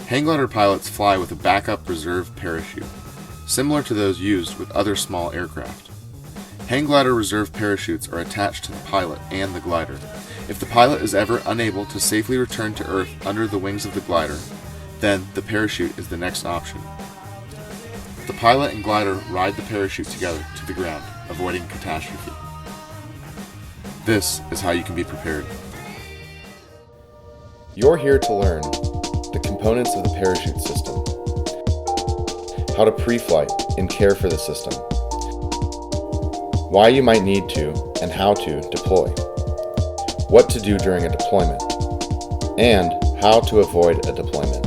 Hang glider pilots fly with a backup reserve parachute, similar to those used with other small aircraft. Hang glider reserve parachutes are attached to the pilot and the glider. If the pilot is ever unable to safely return to Earth under the wings of the glider, then the parachute is the next option. The pilot and glider ride the parachute together to the ground, avoiding catastrophe. This is how you can be prepared. You're here to learn the components of the parachute system, how to pre-flight and care for the system, why you might need to and how to deploy, what to do during a deployment, and how to avoid a deployment.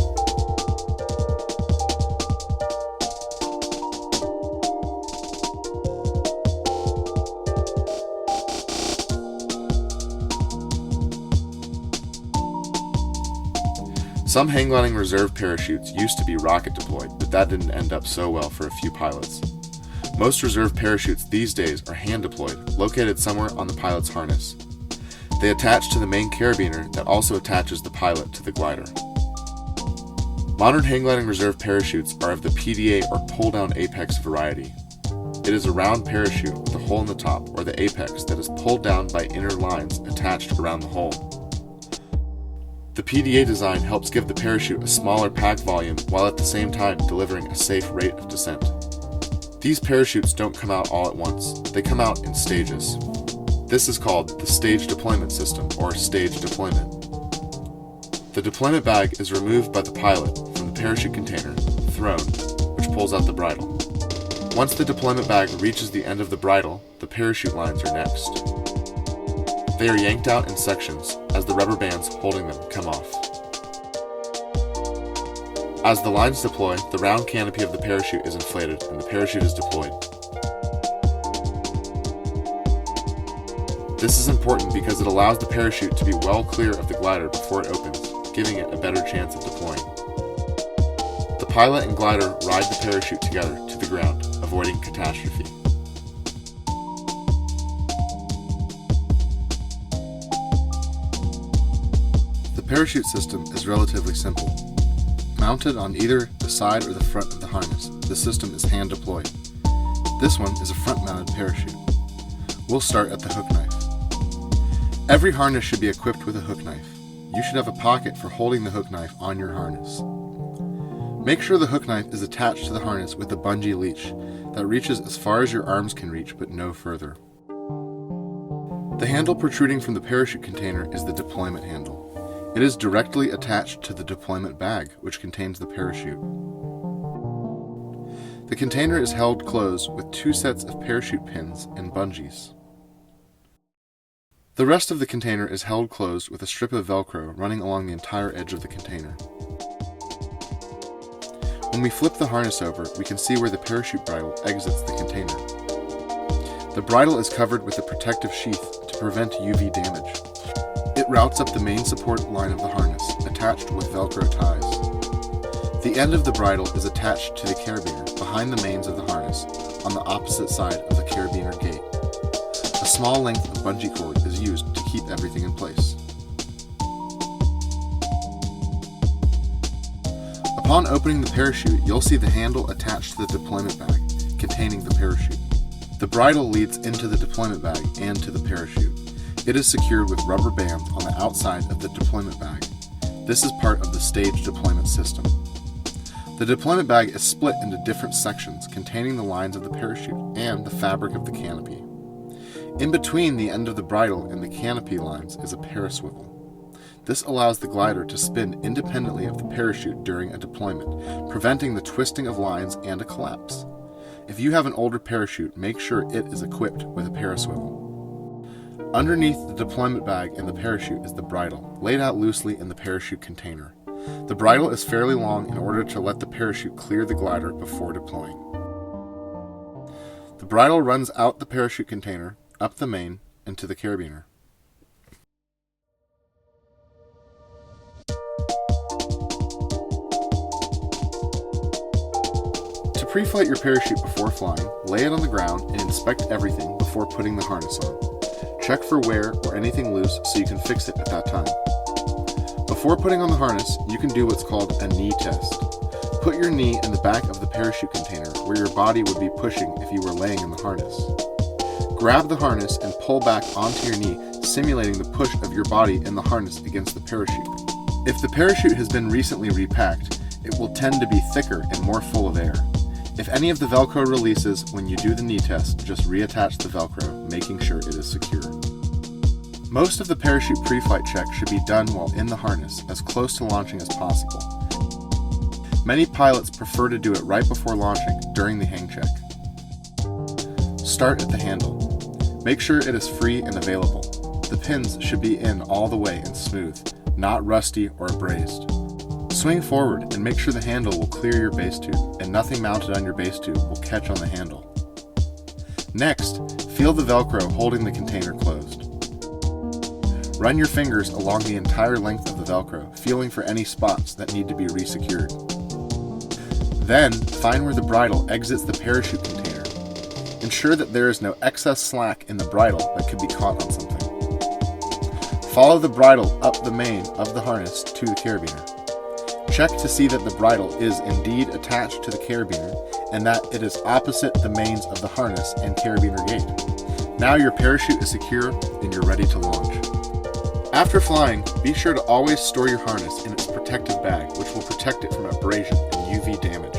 Some hang gliding reserve parachutes used to be rocket deployed, but that didn't end up so well for a few pilots. Most reserve parachutes these days are hand deployed, located somewhere on the pilot's harness. They attach to the main carabiner that also attaches the pilot to the glider. Modern hang gliding reserve parachutes are of the PDA or pull-down apex variety. It is a round parachute with a hole in the top, or the apex, that is pulled down by inner lines attached around the hole. The PDA design helps give the parachute a smaller pack volume while at the same time delivering a safe rate of descent. These parachutes don't come out all at once, they come out in stages. This is called the stage deployment system, or stage deployment. The deployment bag is removed by the pilot from the parachute container, thrown, which pulls out the bridle. Once the deployment bag reaches the end of the bridle, the parachute lines are next. They are yanked out in sections as the rubber bands holding them come off. As the lines deploy, the round canopy of the parachute is inflated and the parachute is deployed. This is important because it allows the parachute to be well clear of the glider before it opens, giving it a better chance of deploying. The pilot and glider ride the parachute together to the ground, avoiding catastrophe. The parachute system is relatively simple. Mounted on either the side or the front of the harness, the system is hand deployed. This one is a front-mounted parachute. We'll start at the hook knife. Every harness should be equipped with a hook knife. You should have a pocket for holding the hook knife on your harness. Make sure the hook knife is attached to the harness with a bungee leash that reaches as far as your arms can reach but no further. The handle protruding from the parachute container is the deployment handle. It is directly attached to the deployment bag, which contains the parachute. The container is held closed with 2 sets of parachute pins and bungees. The rest of the container is held closed with a strip of Velcro running along the entire edge of the container. When we flip the harness over, we can see where the parachute bridle exits the container. The bridle is covered with a protective sheath to prevent UV damage. It routes up the main support line of the harness, attached with Velcro ties. The end of the bridle is attached to the carabiner behind the mains of the harness on the opposite side of the carabiner gate. A small length of bungee cord is used to keep everything in place. Upon opening the parachute, you'll see the handle attached to the deployment bag containing the parachute. The bridle leads into the deployment bag and to the parachute. It is secured with rubber bands on the outside of the deployment bag. This is part of the stage deployment system. The deployment bag is split into different sections containing the lines of the parachute and the fabric of the canopy. In between the end of the bridle and the canopy lines is a paraswivel. This allows the glider to spin independently of the parachute during a deployment, preventing the twisting of lines and a collapse. If you have an older parachute, make sure it is equipped with a paraswivel. Underneath the deployment bag and the parachute is the bridle, laid out loosely in the parachute container. The bridle is fairly long in order to let the parachute clear the glider before deploying. The bridle runs out the parachute container, up the main, and to the carabiner. To pre-flight your parachute before flying, lay it on the ground and inspect everything before putting the harness on. Check for wear or anything loose so you can fix it at that time. Before putting on the harness, you can do what's called a knee test. Put your knee in the back of the parachute container where your body would be pushing if you were laying in the harness. Grab the harness and pull back onto your knee, simulating the push of your body in the harness against the parachute. If the parachute has been recently repacked, it will tend to be thicker and more full of air. If any of the Velcro releases when you do the knee test, just reattach the Velcro, making sure it is secure. Most of the parachute pre-flight check should be done while in the harness, as close to launching as possible. Many pilots prefer to do it right before launching, during the hang check. Start at the handle. Make sure it is free and available. The pins should be in all the way and smooth, not rusty or abrased. Swing forward and make sure the handle will clear your base tube, and nothing mounted on your base tube will catch on the handle. Next, feel the Velcro holding the container closed. Run your fingers along the entire length of the Velcro, feeling for any spots that need to be resecured. Then, find where the bridle exits the parachute container. Ensure that there is no excess slack in the bridle that could be caught on something. Follow the bridle up the main of the harness to the carabiner. Check to see that the bridle is indeed attached to the carabiner and that it is opposite the mains of the harness and carabiner gate. Now your parachute is secure and you're ready to launch. After flying, be sure to always store your harness in its protective bag, which will protect it from abrasion and UV damage.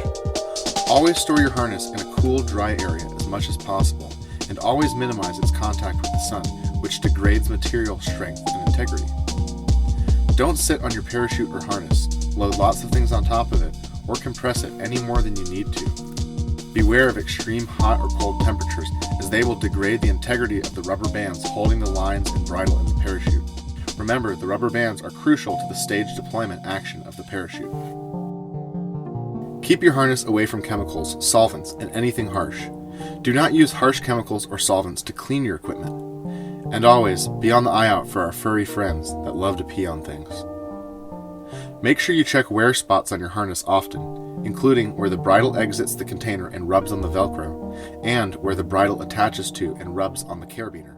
Always store your harness in a cool, dry area as much as possible, and always minimize its contact with the sun, which degrades material strength and integrity. Don't sit on your parachute or harness, load lots of things on top of it, or compress it any more than you need to. Beware of extreme hot or cold temperatures, as they will degrade the integrity of the rubber bands holding the lines and bridle in the parachute. Remember, the rubber bands are crucial to the stage deployment action of the parachute. Keep your harness away from chemicals, solvents, and anything harsh. Do not use harsh chemicals or solvents to clean your equipment. And always, be on the eye out for our furry friends that love to pee on things. Make sure you check wear spots on your harness often, including where the bridle exits the container and rubs on the Velcro, and where the bridle attaches to and rubs on the carabiner.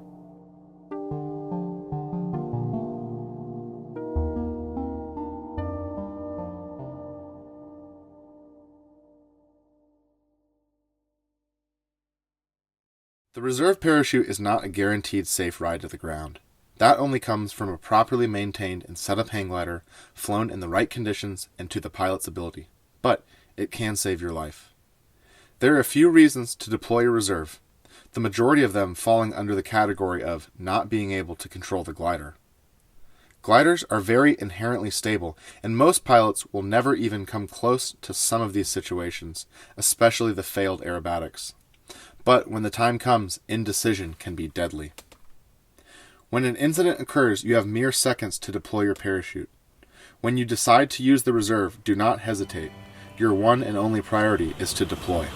The reserve parachute is not a guaranteed safe ride to the ground. That only comes from a properly maintained and set up hang glider, flown in the right conditions and to the pilot's ability. But it can save your life. There are a few reasons to deploy a reserve, the majority of them falling under the category of not being able to control the glider. Gliders are very inherently stable, and most pilots will never even come close to some of these situations, especially the failed aerobatics. But when the time comes, indecision can be deadly. When an incident occurs, you have mere seconds to deploy your parachute. When you decide to use the reserve, do not hesitate. Your one and only priority is to deploy.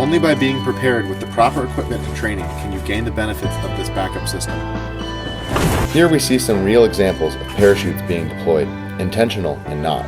Only by being prepared with the proper equipment and training can you gain the benefits of this backup system. Here we see some real examples of parachutes being deployed, intentional and not.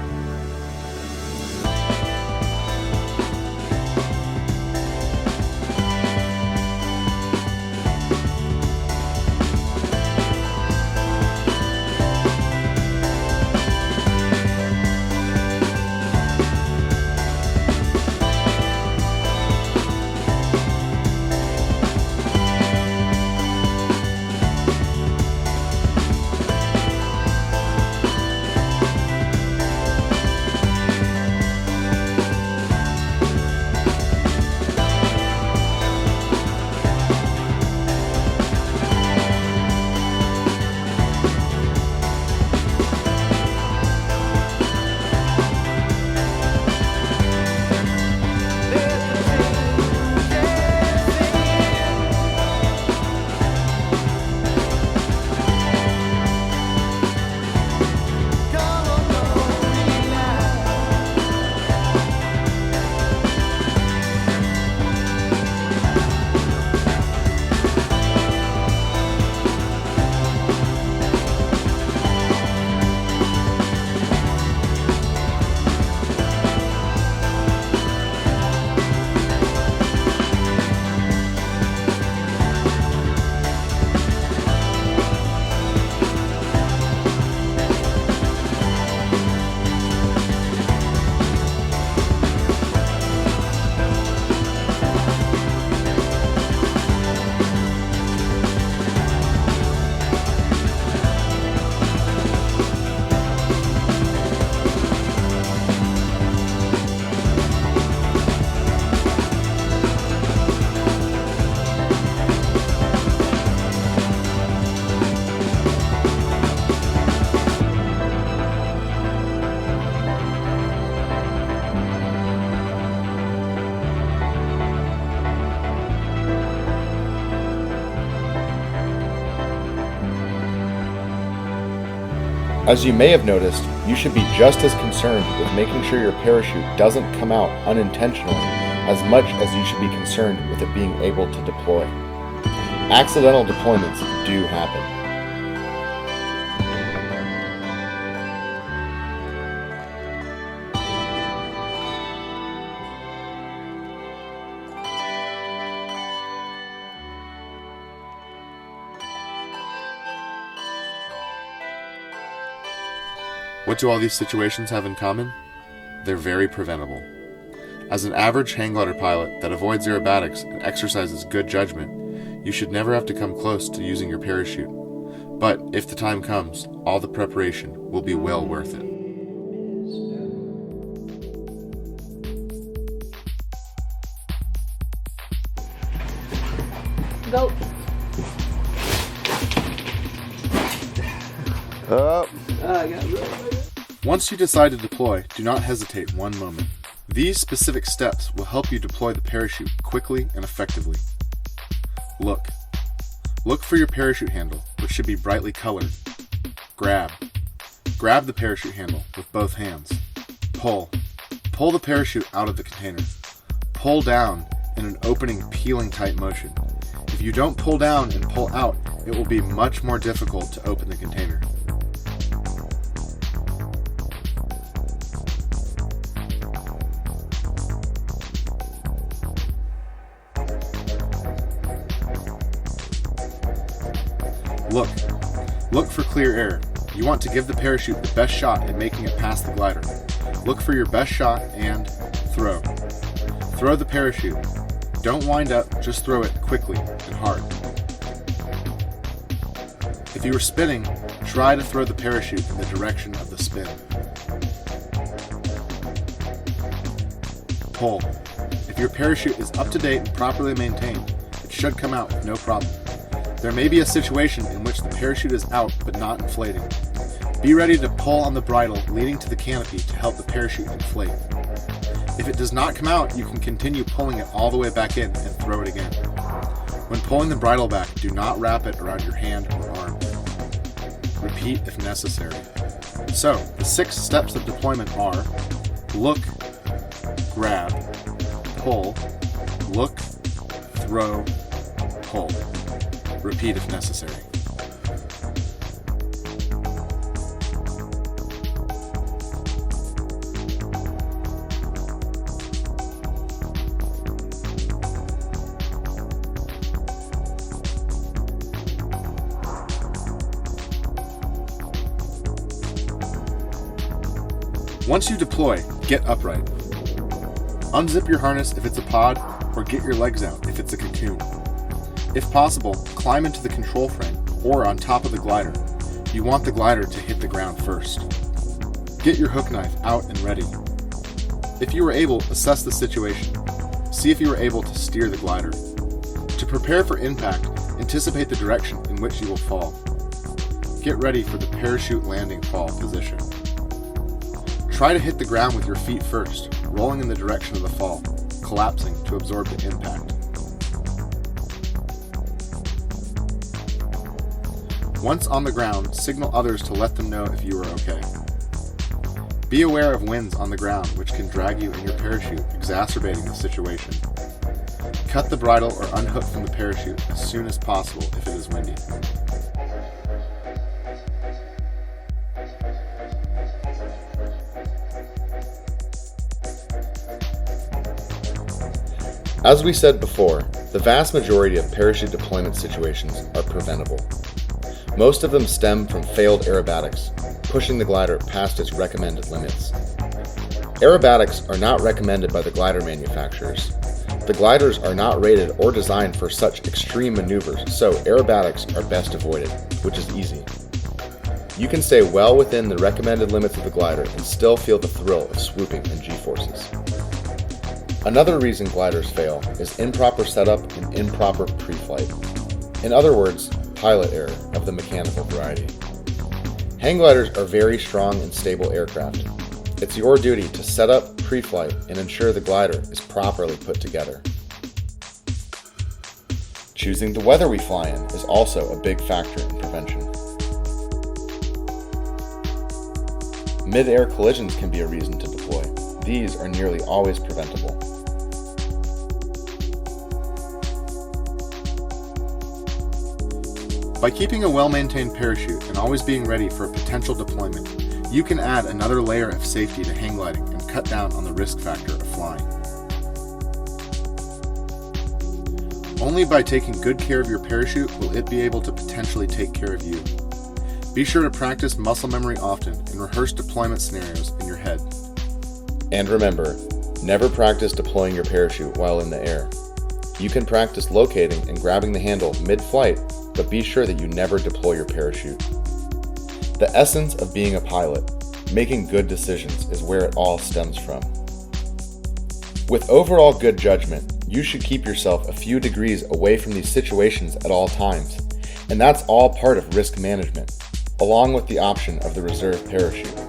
As you may have noticed, you should be just as concerned with making sure your parachute doesn't come out unintentionally as much as you should be concerned with it being able to deploy. Accidental deployments do happen. What do all these situations have in common? They're very preventable. As an average hang glider pilot that avoids aerobatics and exercises good judgment, you should never have to come close to using your parachute. But if the time comes, all the preparation will be well worth it. Go. Up. Once you decide to deploy, do not hesitate one moment. These specific steps will help you deploy the parachute quickly and effectively. Look. Look for your parachute handle, which should be brightly colored. Grab. Grab the parachute handle with both hands. Pull. Pull the parachute out of the container. Pull down in an opening, peeling type motion. If you don't pull down and pull out, it will be much more difficult to open the container. Look. Look for clear air. You want to give the parachute the best shot at making it past the glider. Look for your best shot and throw. Throw the parachute. Don't wind up, just throw it quickly and hard. If you are spinning, try to throw the parachute in the direction of the spin. Pull. If your parachute is up to date and properly maintained, it should come out with no problem. There may be a situation in which the parachute is out but not inflating. Be ready to pull on the bridle leading to the canopy to help the parachute inflate. If it does not come out, you can continue pulling it all the way back in and throw it again. When pulling the bridle back, do not wrap it around your hand or arm. Repeat if necessary. So, the 6 steps of deployment are: look, grab, pull, look, throw, pull. Repeat if necessary. Once you deploy, get upright. Unzip your harness if it's a pod, or get your legs out if it's a cocoon. If possible, climb into the control frame or on top of the glider. You want the glider to hit the ground first. Get your hook knife out and ready. If you are able, assess the situation. See if you are able to steer the glider. To prepare for impact, anticipate the direction in which you will fall. Get ready for the parachute landing fall position. Try to hit the ground with your feet first, rolling in the direction of the fall, collapsing to absorb the impact. Once on the ground, signal others to let them know if you are okay. Be aware of winds on the ground which can drag you in your parachute, exacerbating the situation. Cut the bridle or unhook from the parachute as soon as possible if it is windy. As we said before, the vast majority of parachute deployment situations are preventable. Most of them stem from failed aerobatics, pushing the glider past its recommended limits. Aerobatics are not recommended by the glider manufacturers. The gliders are not rated or designed for such extreme maneuvers, so aerobatics are best avoided, which is easy. You can stay well within the recommended limits of the glider and still feel the thrill of swooping and G-forces. Another reason gliders fail is improper setup and improper pre-flight. In other words, pilot error of the mechanical variety. Hang gliders are very strong and stable aircraft. It's your duty to set up pre-flight and ensure the glider is properly put together. Choosing the weather we fly in is also a big factor in prevention. Mid-air collisions can be a reason to deploy. These are nearly always preventable. By keeping a well-maintained parachute and always being ready for a potential deployment, you can add another layer of safety to hang gliding and cut down on the risk factor of flying. Only by taking good care of your parachute will it be able to potentially take care of you. Be sure to practice muscle memory often and rehearse deployment scenarios in your head. And remember, never practice deploying your parachute while in the air. You can practice locating and grabbing the handle mid-flight, but be sure that you never deploy your parachute. The essence of being a pilot, making good decisions, is where it all stems from. With overall good judgment, you should keep yourself a few degrees away from these situations at all times, and that's all part of risk management, along with the option of the reserve parachute.